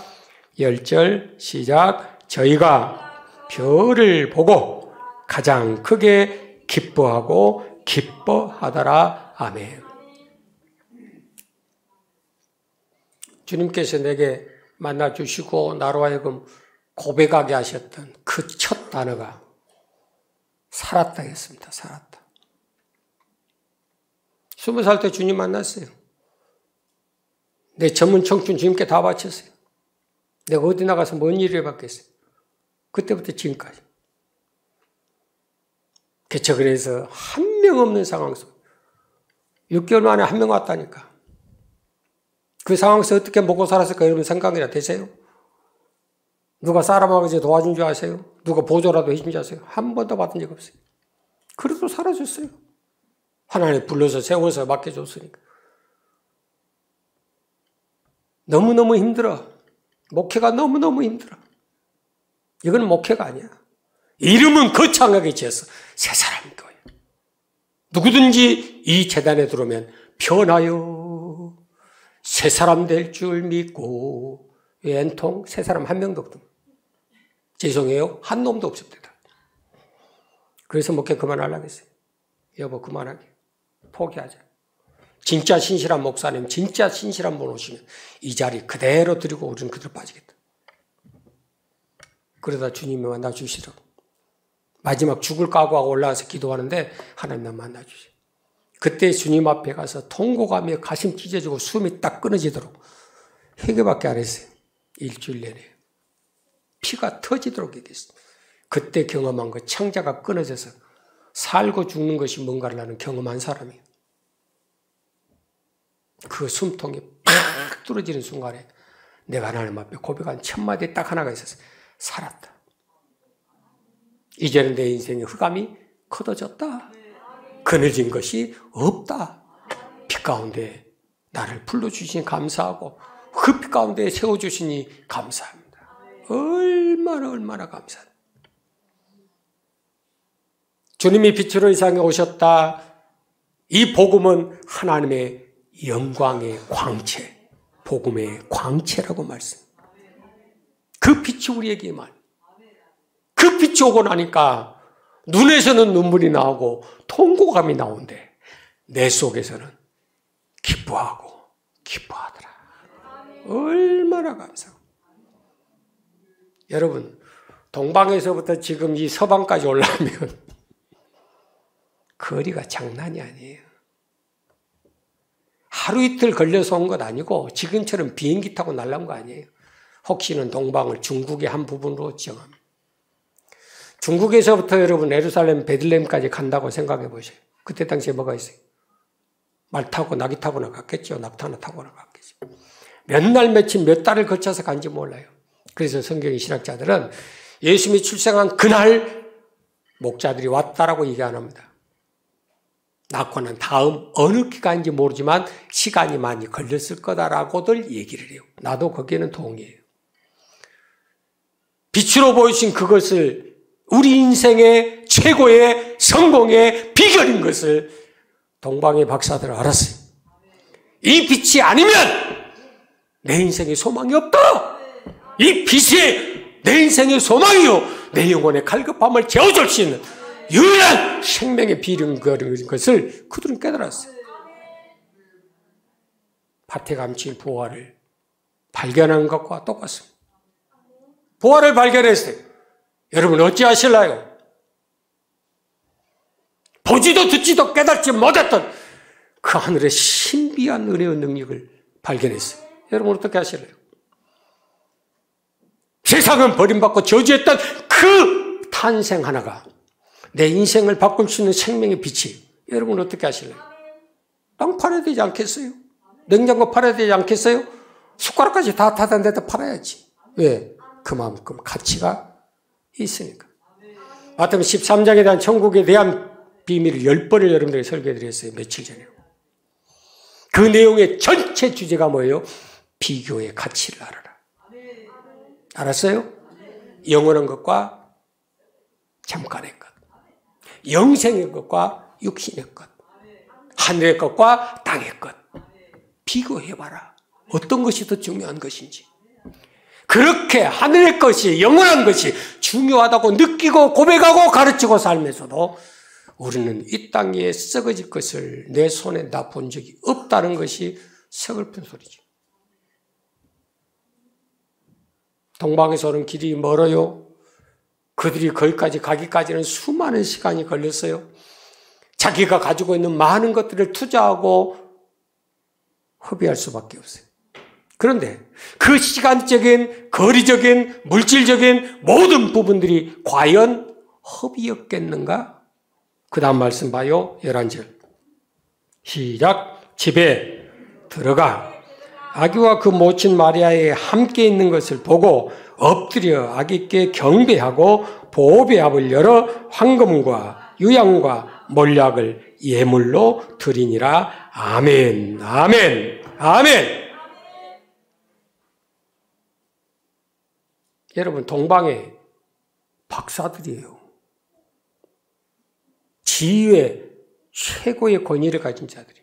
10절 시작. 저희가 별을 보고 가장 크게 기뻐하고 기뻐하더라. 아멘. 주님께서 내게 만나주시고 나로 하여금 고백하게 하셨던 그 첫 단어가 살았다 했습니다. 살았다. 20살 때 주님 만났어요. 내 전문 청춘 주님께 다 바쳤어요. 내가 어디 나가서 뭔 일을 해봤겠어요. 그때부터 지금까지. 개척을 한 명 없는 상황 속 6개월 만에 한 명 왔다니까. 그 상황에서 어떻게 먹고 살았을까 여러분 생각이나 되세요? 누가 사람하고 도와준 줄 아세요? 누가 보조라도 해준 줄 아세요? 한 번도 받은 적 없어요. 그래도 살아줬어요. 하나님 불러서 세워서 맡겨줬으니까. 너무너무 힘들어. 목회가 너무너무 힘들어. 이건 목회가 아니야. 이름은 거창하게 지어서 새 사람 교회. 누구든지 이 재단에 들어오면 변하여 새 사람 될 줄 믿고 웬통 새 사람 한 명도 없다. 죄송해요. 한 놈도 없습니다. 그래서 목회 그만하려고 했어요. 여보 그만하게. 포기하자. 진짜 신실한 목사님, 진짜 신실한 분 오시면 이 자리 그대로 드리고 우리는 그대로 빠지겠다. 그러다 주님이 만나주시더라고. 마지막 죽을 각오하고 올라와서 기도하는데 하나님 나 만나주시. 그때 주님 앞에 가서 통곡하며 가슴 찢어지고 숨이 딱 끊어지도록 회개밖에 안 했어요. 일주일 내내. 피가 터지도록 얘기했어요. 그때 경험한 거 창자가 끊어져서 살고 죽는 것이 뭔가를 아는 경험한 사람이에요. 그 숨통이 팍 뚫어지는 순간에 내가 하나님 앞에 고백한 첫 마디 딱 하나가 있었어요. 살았다. 이제는 내 인생의 흑암이 커져졌다. 그늘진 것이 없다. 빛 가운데 나를 불러주시니 감사하고 그 빛 가운데 세워주시니 감사합니다. 얼마나 감사합니다. 주님이 빛으로 이 세상에 오셨다. 이 복음은 하나님의 영광의 광채, 복음의 광채라고 말씀. 그 빛이 우리에게 임한. 그 빛이 오고 나니까 눈에서는 눈물이 나오고 통곡감이 나오는데 내 속에서는 기뻐하더라. 얼마나 감사하고. 여러분, 동방에서부터 지금 이 서방까지 올라오면 거리가 장난이 아니에요. 하루 이틀 걸려서 온 것 아니고 지금처럼 비행기 타고 날라온 거 아니에요. 혹시는 동방을 중국의 한 부분으로 지정합니다. 중국에서부터 여러분 예루살렘 베들레헴까지 간다고 생각해 보세요. 그때 당시에 뭐가 있어요? 말 타고 낙이 타고나 갔겠죠. 낙타나 타고나 갔겠죠. 몇 날 며칠 몇 달을 거쳐서 간지 몰라요. 그래서 성경의 신학자들은 예수님이 출생한 그날 목자들이 왔다라고 얘기 안 합니다. 낳고 난 다음 어느 기간인지 모르지만 시간이 많이 걸렸을 거다라고들 얘기를 해요. 나도 거기에는 동의해요. 빛으로 보이신 그것을 우리 인생의 최고의 성공의 비결인 것을 동방의 박사들은 알았어요. 이 빛이 아니면 내 인생에 소망이 없다. 이 빛이 내 인생의 소망이요. 내 영혼의 갈급함을 채워줄 수 있는 유일한 생명의 비밀인 것을 그들은 깨달았어요. 밭에 감춘 부활을 발견한 것과 똑같습니다. 부활을 발견했어요. 여러분 어찌하실래요? 보지도 듣지도 깨닫지 못했던 그 하늘의 신비한 은혜의 능력을 발견했어요. 여러분 어떻게 하실래요? 세상은 버림받고 저주했던 그 탄생 하나가 내 인생을 바꿀 수 있는 생명의 빛이 여러분 어떻게 하실래요? 땅 팔아야 되지 않겠어요? 냉장고 팔아야 되지 않겠어요? 숟가락까지 다 타던 데다 팔아야지. 왜? 그만큼 가치가 있으니까. 마태복음 13장에 대한 천국에 대한 비밀을 10번을 여러분들에게 설교해드렸어요. 며칠 전에. 그 내용의 전체 주제가 뭐예요? 비교의 가치를 알아라. 알았어요? 영원한 것과 잠깐의 것. 영생의 것과 육신의 것. 하늘의 것과 땅의 것. 비교해봐라. 어떤 것이 더 중요한 것인지. 그렇게 하늘의 것이, 영원한 것이 중요하다고 느끼고 고백하고 가르치고 살면서도 우리는 이 땅 위에 썩어질 것을 내 손에 다 본 적이 없다는 것이 서글픈 소리죠. 동방에서 오는 길이 멀어요. 그들이 거기까지 가기까지는 수많은 시간이 걸렸어요. 자기가 가지고 있는 많은 것들을 투자하고 허비할 수밖에 없어요. 그런데 그 시간적인, 거리적인, 물질적인 모든 부분들이 과연 허비였겠는가? 그 다음 말씀 봐요. 11절. 시작. 집에 들어가 아기와 그 모친 마리아에 함께 있는 것을 보고 엎드려 아기께 경배하고 보배합을 열어 황금과 유향과 몰약을 예물로 드리니라. 아멘, 아멘, 아멘. 여러분, 동방의 박사들이에요. 지위의 최고의 권위를 가진 자들이.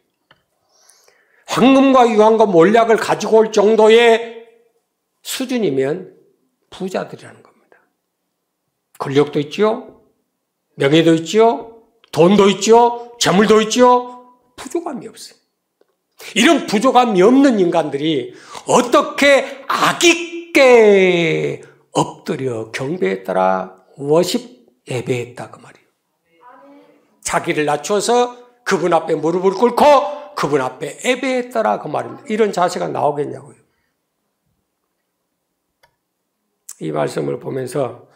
황금과 유황과 몰약을 가지고 올 정도의 수준이면 부자들이라는 겁니다. 권력도 있죠, 명예도 있죠, 돈도 있죠, 재물도 있죠. 부족함이 없어요. 이런 부족함이 없는 인간들이 어떻게 아기께 엎드려 경배했더라, 워십, 예배했다 그 말이에요. 자기를 낮춰서 그분 앞에 무릎을 꿇고 그분 앞에 예배했더라 그 말입니다. 이런 자세가 나오겠냐고요. 이 말씀을 보면서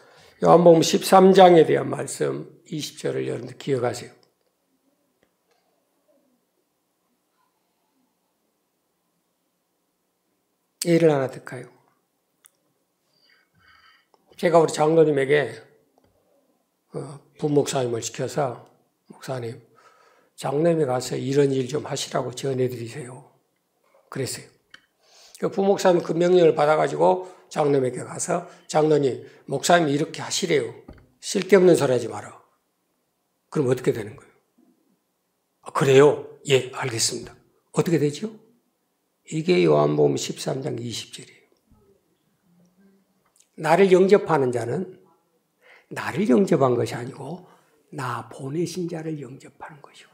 요한복음 13장에 대한 말씀 20절을 여러분들 기억하세요. 예를 하나 들까요? 제가 우리 장로님에게 부목사님을 시켜서 목사님, 장로님이 가서 이런 일 좀 하시라고 전해드리세요. 그랬어요. 그 부목사님 그 명령을 받아가지고 장로님에게 가서 장로님, 목사님이 이렇게 하시래요. 쓸데없는 소리 하지 마라. 그럼 어떻게 되는 거예요? 아, 그래요? 예, 알겠습니다. 어떻게 되죠? 이게 요한복음 13장 20절이에요. 나를 영접하는 자는 나를 영접한 것이 아니고 나 보내신 자를 영접하는 것이고,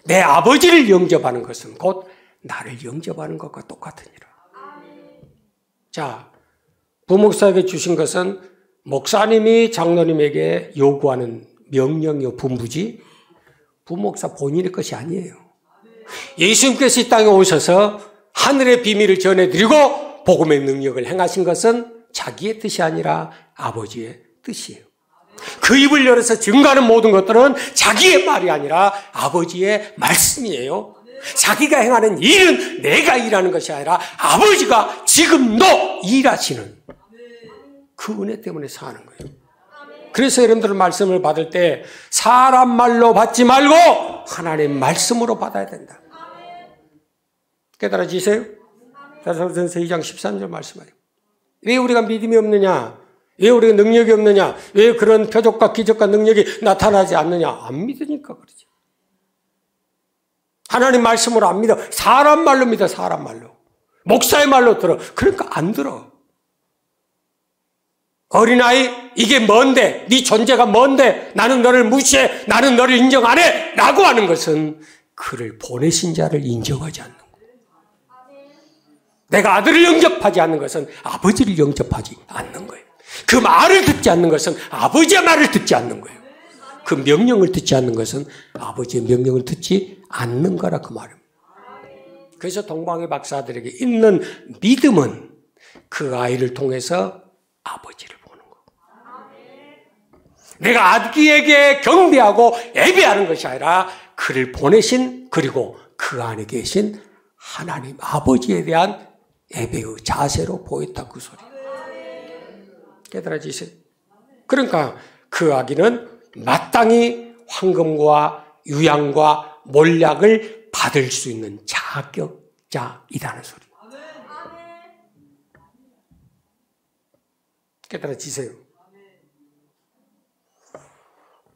내 아버지를 영접하는 것은 곧 나를 영접하는 것과 똑같으니라. 자, 부목사에게 주신 것은 목사님이 장로님에게 요구하는 명령이요 분부지 부목사 본인의 것이 아니에요. 예수님께서 이 땅에 오셔서 하늘의 비밀을 전해드리고 복음의 능력을 행하신 것은 자기의 뜻이 아니라 아버지의 뜻이에요. 그 입을 열어서 증거하는 모든 것들은 자기의 말이 아니라 아버지의 말씀이에요. 자기가 행하는 일은 내가 일하는 것이 아니라 아버지가 지금도 일하시는 그 은혜 때문에 사는 거예요. 그래서 여러분들 말씀을 받을 때 사람 말로 받지 말고 하나님의 말씀으로 받아야 된다. 깨달아지세요? 다사로전서 2장 13절 말씀하세요. 왜 우리가 믿음이 없느냐? 왜 우리가 능력이 없느냐? 왜 그런 표적과 기적과 능력이 나타나지 않느냐? 안 믿으니까 그러지. 하나님 말씀으로 안 믿어. 사람 말로 믿어, 사람 말로. 목사의 말로 들어. 그러니까 안 들어. 어린아이, 이게 뭔데? 네 존재가 뭔데? 나는 너를 무시해. 나는 너를 인정 안 해. 라고 하는 것은 그를 보내신 자를 인정하지 않는 거예요. 내가 아들을 영접하지 않는 것은 아버지를 영접하지 않는 거예요. 그 말을 듣지 않는 것은 아버지의 말을 듣지 않는 거예요. 그 명령을 듣지 않는 것은 아버지의 명령을 듣지 않는 거라 그 말입니다. 그래서 동방의 박사들에게 있는 믿음은 그 아이를 통해서 아버지를 보는 거예요. 내가 아기에게 경배하고 예배하는 것이 아니라 그를 보내신, 그리고 그 안에 계신 하나님 아버지에 대한 예배의 자세로 보였다 그 소리. 깨달아지세요? 그러니까 그 아기는 마땅히 황금과 유향과 몰약을 받을 수 있는 자격자이라는 소리. 깨달아지세요?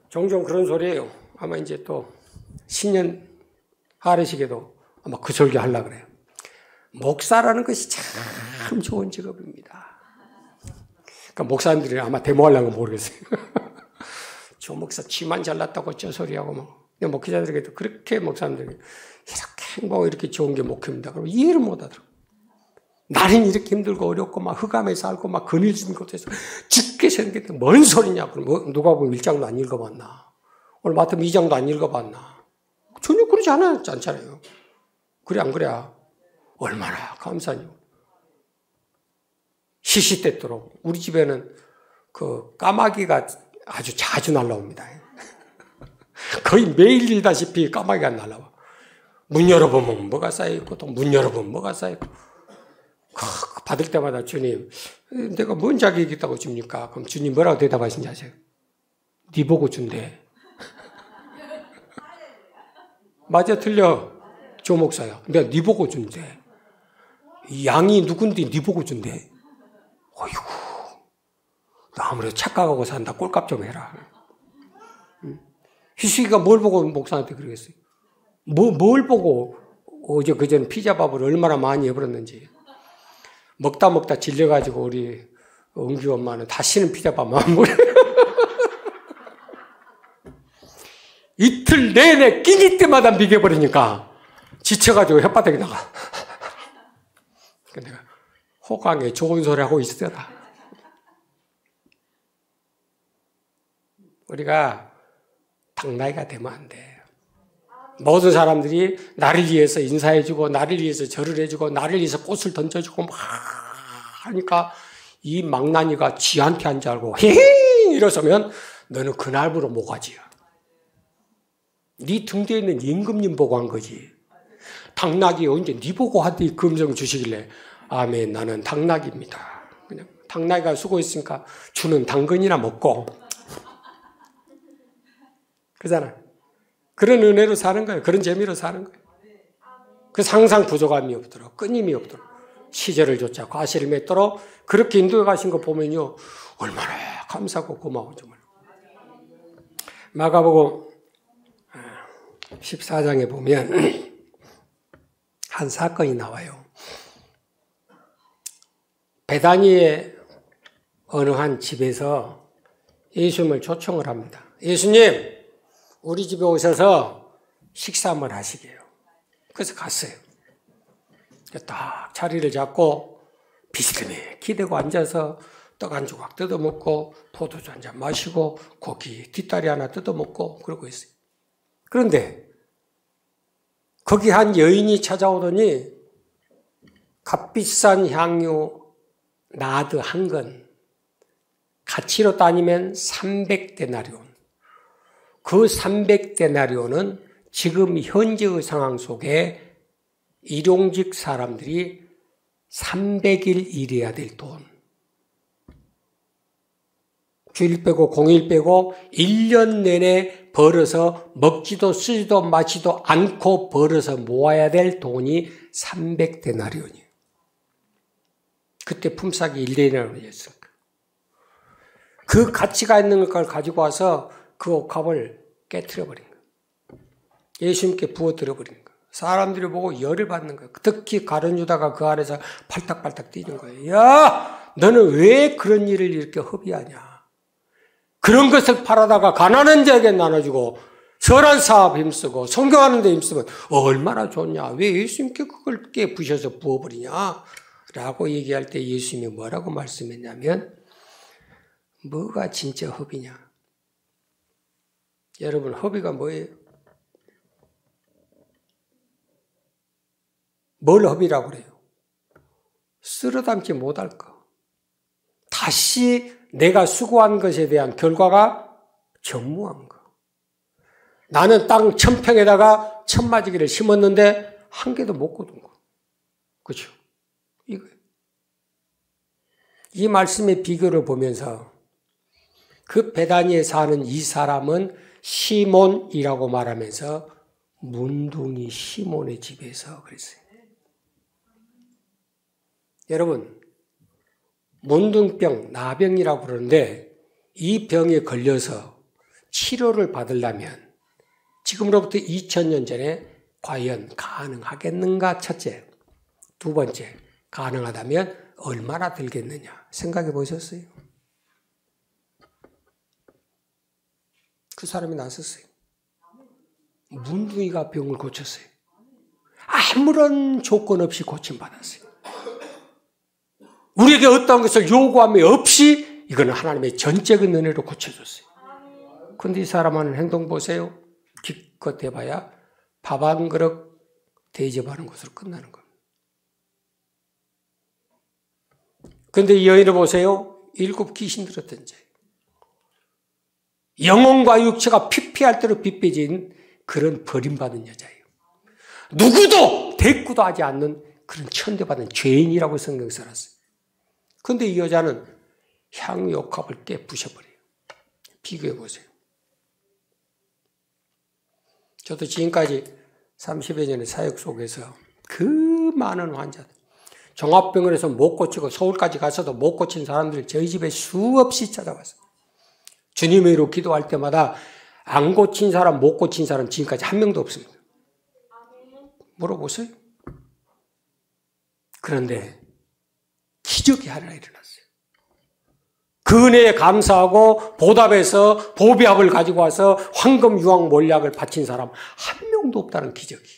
종종 그런 소리예요. 아마 이제 또 신년 하례식에도 아마 그 설교 하려고 그래요. 목사라는 것이 참 좋은 직업입니다. 그러니까 목사님들이 아마 데모하려는 건 모르겠어요. 저 목사 치만 잘났다고 저 소리하고 뭐. 근데 목회자들에게도 그렇게 목사님들에게 이렇게 행복하고 이렇게 좋은 게 목회입니다. 그럼 이해를 못 하더라고요. 나는 이렇게 힘들고 어렵고 막 흑암에 살고 막 그늘진 곳에서 죽게 생겼는데 뭔 소리냐. 그럼 누가 보면 일장도 안 읽어봤나. 오늘 마태복음 2장도 안 읽어봤나? 전혀 그러지 않잖아요. 그래 안 그래? 얼마나 감사해요. 시시때때로 우리 집에는 그 까마귀가 아주 자주 날라옵니다. 거의 매일 일다시피 까마귀가 날라와. 문 열어보면 뭐가 쌓여있고 또 문 열어보면 뭐가 쌓여있고 받을 때마다 주님 내가 뭔 자격이 있다고 줍니까? 그럼 주님 뭐라고 대답하신지 아세요? 네 보고 준대. 맞아 틀려 조 목사야. 내가 네 보고 준대. 이 양이 누군데 네 보고 준대. 어이구 너 아무래도 착각하고 산다. 꼴값 좀 해라. 희숙이가 뭘 보고 목사한테 그러겠어요? 뭘 보고 어제 그전 피자밥을 얼마나 많이 해버렸는지. 먹다 질려가지고 우리 은규 엄마는 다시는 피자밥만 먹어요. 이틀 내내 끼니 때마다 먹여버리니까 지쳐가지고 혓바닥에 나가. 내가 호강에 좋은 소리 하고 있어라. 우리가 당나이가 되면 안 돼. 모든 사람들이 나를 위해서 인사해주고 나를 위해서 절을 해주고 나를 위해서 꽃을 던져주고 막 하니까 이 망나니가 지한테 한 줄 알고 헤헤 이러서면 너는 그날부로 모가지야. 네 등 뒤에 있는 임금님 보고 한 거지. 당나귀 언제 네 보고 하더니 금성 주시길래 아멘 나는 당나귀입니다. 그냥 당나귀가 수고했으니까 주는 당근이나 먹고 그잖아. 그런 은혜로 사는 거예요. 그런 재미로 사는 거예요. 그래서 항상 부족함이 없도록 끊임이 없도록 시절을 쫓아 과실을 맺도록 그렇게 인도해 가신 거 보면요. 얼마나 감사하고 고마워 정말. 마가복음 14장에 보면 한 사건이 나와요. 베다니의 어느 한 집에서 예수님을 초청을 합니다. 예수님 우리 집에 오셔서 식사 한번 하시게요. 그래서 갔어요. 딱 자리를 잡고 비스듬히 기대고 앉아서 떡 한 조각 뜯어먹고 포도주 한 잔 마시고 고기 뒷다리 하나 뜯어먹고 그러고 있어요. 그런데 거기 한 여인이 찾아오더니 값비싼 향유 나드 한 건 가치로 따지면 300데나리온. 그 300데나리온은 지금 현재의 상황 속에 일용직 사람들이 300일 일해야 될 돈. 주일 빼고 공일 빼고 1년 내내 벌어서 먹지도 쓰지도 마지도 않고 벌어서 모아야 될 돈이 300데나리온이에요. 그때 품삯이 1데나리온이었으니까. 그 가치가 있는 걸 가지고 와서 그 옥합을 깨트려버린 거예요. 예수님께 부어들어버린 거예요. 사람들이 보고 열을 받는 거예요. 특히 가룟 유다가 그 안에서 팔딱팔딱 뛰는 거예요. 야, 너는 왜 그런 일을 이렇게 허비하냐. 그런 것을 팔아다가 가난한 자에게 나눠주고 선한 사업 힘쓰고 성경하는 데 힘쓰면 얼마나 좋냐. 왜 예수님께 그걸 깨부셔서 부어버리냐. 라고 얘기할 때 예수님이 뭐라고 말씀했냐면 뭐가 진짜 허비냐. 여러분 허비가 뭐예요? 뭘 허비라고 그래요? 쓸어담지 못할 거. 다시 내가 수고한 것에 대한 결과가 전무한 거. 나는 땅 1000평에다가 천마지기를 심었는데 한 개도 못 거둔 거. 그렇죠? 이거예요. 이 말씀의 비교를 보면서 그 베다니에 사는 이 사람은 시몬이라고 말하면서 문둥이 시몬의 집에서 그랬어요. 여러분, 문둥병, 나병이라고 그러는데 이 병에 걸려서 치료를 받으려면 지금으로부터 2000년 전에 과연 가능하겠는가? 첫째. 두 번째, 가능하다면 얼마나 들겠느냐? 생각해 보셨어요? 그 사람이 나섰어요. 문둥이가 병을 고쳤어요. 아무런 조건 없이 고침받았어요. 우리에게 어떤 것을 요구함이 없이 이거는 하나님의 전적인 은혜로 고쳐줬어요. 근데 이 사람 하는 행동 보세요. 기껏 해봐야 밥 한 그릇 대접하는 것으로 끝나는 겁니다. 근데 이 여인을 보세요. 7 귀신 들었던 자예요. 영혼과 육체가 피피할 대로 빗빼진 그런 버림받은 여자예요. 누구도 대꾸도 하지 않는 그런 천대받은 죄인이라고 성경 써놨어요. 그런데 이 여자는 향유옥합을 깨 부셔버려요. 비교해 보세요. 저도 지금까지 30여 년의 사역 속에서 그 많은 환자들, 종합병원에서 못 고치고 서울까지 가서도 못 고친 사람들 저희 집에 수없이 찾아왔어요. 주님의 이로 기도할 때마다 안 고친 사람, 못 고친 사람 지금까지 한 명도 없습니다. 물어보세요. 그런데 기적이 하나 일어났어요. 그 은혜에 감사하고 보답해서 보배합을 가지고 와서 황금 유황 몰약을 바친 사람 한 명도 없다는 기적이.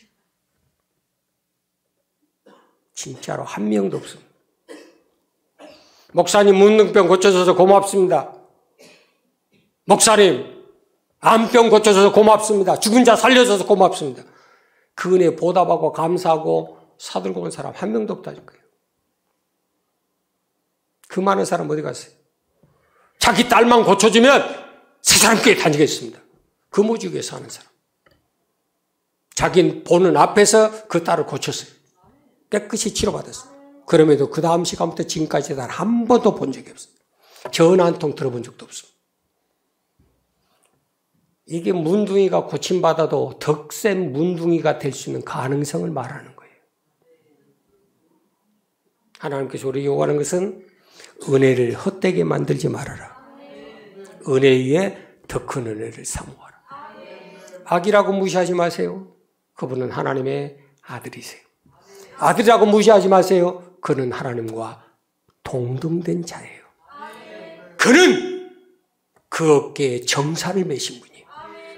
진짜로 한 명도 없습니다. 목사님 문둥병 고쳐줘서 고맙습니다. 목사님 암병 고쳐줘서 고맙습니다. 죽은 자 살려줘서 고맙습니다. 그 은혜에 보답하고 감사하고 사들고 온 사람 한 명도 없다는 거예요. 그 많은 사람 어디 갔어요? 자기 딸만 고쳐주면 새 사람 교회 다니겠습니다. 금오주기 위해서 하는 사람. 자기는 보는 앞에서 그 딸을 고쳤어요. 깨끗이 치료받았어요. 그럼에도 그 다음 시간부터 지금까지 단 한 번도 본 적이 없어요. 전화 한 통 들어본 적도 없습니다. 이게 문둥이가 고침받아도 덕센 문둥이가 될 수 있는 가능성을 말하는 거예요. 하나님께서 우리 요구하는 것은 은혜를 헛되게 만들지 말아라. 은혜 위에 더 큰 은혜를 사모하라. 아기라고 무시하지 마세요. 그분은 하나님의 아들이세요. 아들이라고 무시하지 마세요. 그는 하나님과 동등된 자예요. 그는 그 어깨에 정사를 메신 분이에요.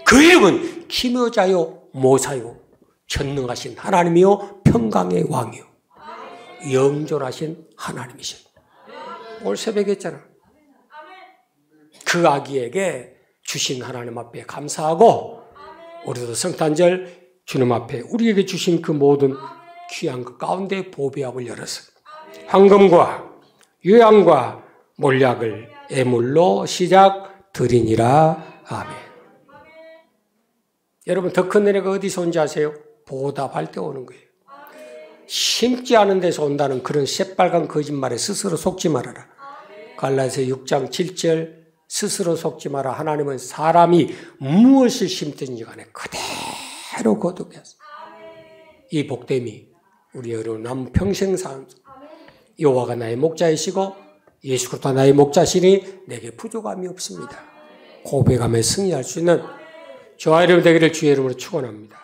그 이름은 기묘자요 모사요 전능하신 하나님이요 평강의 왕이요 영존하신 하나님이시요. 오늘 새벽에 했잖아. 그 아기에게 주신 하나님 앞에 감사하고 우리도 성탄절 주님 앞에 우리에게 주신 그 모든 귀한 것 가운데 보배합을 열어서 황금과 유향과 몰약을 애물로 시작 드리니라. 아멘. 여러분 더 큰 은혜가 어디서 온지 아세요? 보답할 때 오는 거예요. 심지 않은 데서 온다는 그런 새빨간 거짓말에 스스로 속지 말아라. 갈라디아서 6장 7절 스스로 속지 마라. 하나님은 사람이 무엇을 심든지 간에 그대로 거두게 하소서. 이 복됨이 우리 여러분 남 평생 삶 여호와가 나의 목자이시고 예수 그리스도 나의 목자시니 내게 부족함이 없습니다. 고백하며 승리할 수 있는 저와 여러분 되기를 주의 이름으로 축원합니다.